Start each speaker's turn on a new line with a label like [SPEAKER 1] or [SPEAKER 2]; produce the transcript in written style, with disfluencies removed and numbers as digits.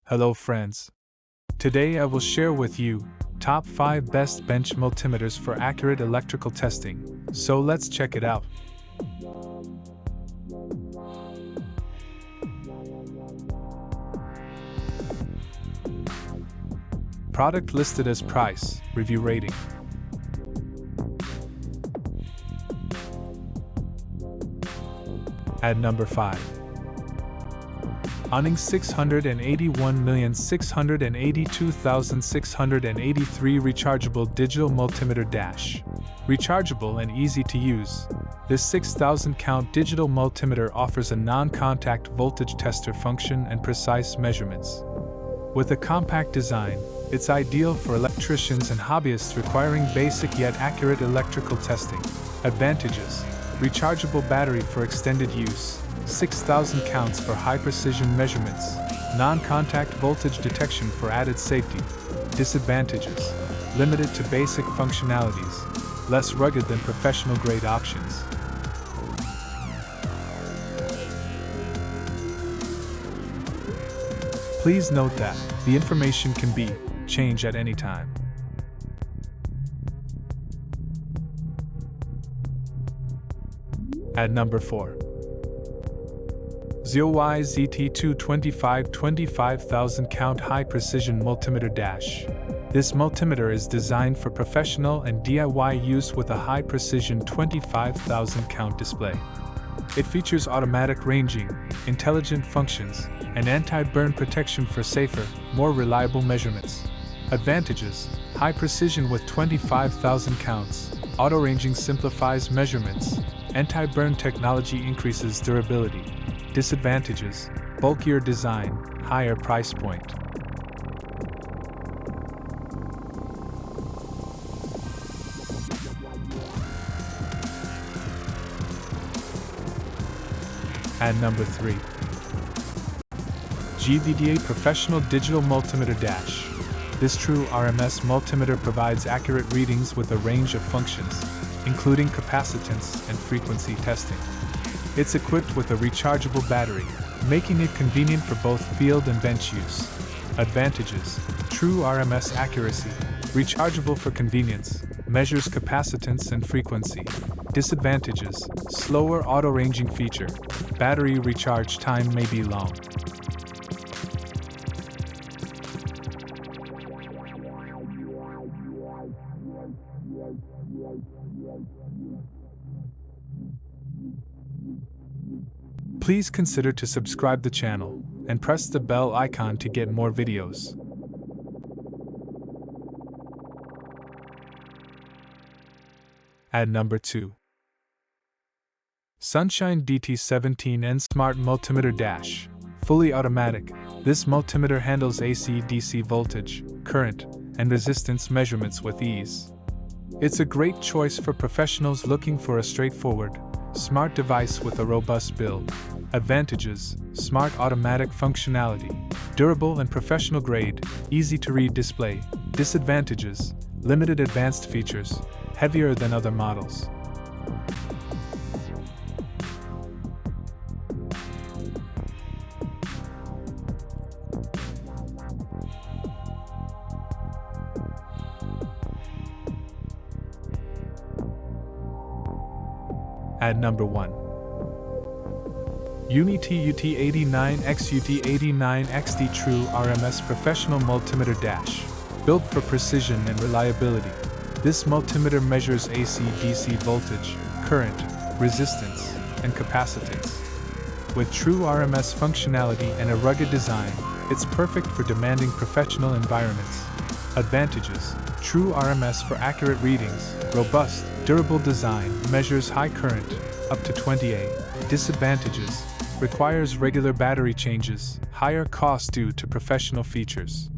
[SPEAKER 1] Hello friends. Today I will share with you top 5 best bench multimeters for accurate electrical testing. So let's check it out. Product listed as price, review rating. At number 5. ANENG 681,682,683 Rechargeable Digital Multimeter Dash. Rechargeable and easy to use, this 6,000 count digital multimeter offers a non-contact voltage tester function and precise measurements. With a compact design, it's ideal for electricians and hobbyists requiring basic yet accurate electrical testing. Advantages: rechargeable battery for extended use, 6,000 counts for high-precision measurements, non-contact voltage detection for added safety. Disadvantages: limited to basic functionalities, less rugged than professional-grade options. Please note that the information can be changed at any time. At number 4. ZOYI ZT225 25,000 count high precision multimeter dash. This multimeter is designed for professional and DIY use with a high precision 25,000 count display. It features automatic ranging, intelligent functions, and anti-burn protection for safer, more reliable measurements. Advantages: high precision with 25,000 counts, auto-ranging simplifies measurements, anti-burn technology increases durability. Disadvantages: bulkier design, higher price point. At number 3. GVDA Professional Digital Multimeter Dash. This true RMS multimeter provides accurate readings with a range of functions, including capacitance and frequency testing. It's equipped with a rechargeable battery, making it convenient for both field and bench use. Advantages: true RMS accuracy, rechargeable for convenience, measures capacitance and frequency. Disadvantages: slower auto-ranging feature, battery recharge time may be long. Please consider to subscribe the channel and press the bell icon to get more videos. At number 2. Sunshine DT17N Smart Multimeter Dash. Fully automatic, this multimeter handles AC/DC voltage, current, and resistance measurements with ease. It's a great choice for professionals looking for a straightforward, smart device with a robust build. Advantages: smart automatic functionality, durable and professional grade, easy to read display. Disadvantages: limited advanced features, heavier than other models. At number 1. UNI-T UT89X UT89XD True RMS Professional Multimeter Dash. Built for precision and reliability, this multimeter measures AC/DC voltage, current, resistance, and capacitance. With true RMS functionality and a rugged design, it's perfect for demanding professional environments. Advantages: true RMS for accurate readings, robust, durable design, measures high current, up to 20 A. Disadvantages: requires regular battery changes, higher cost due to professional features.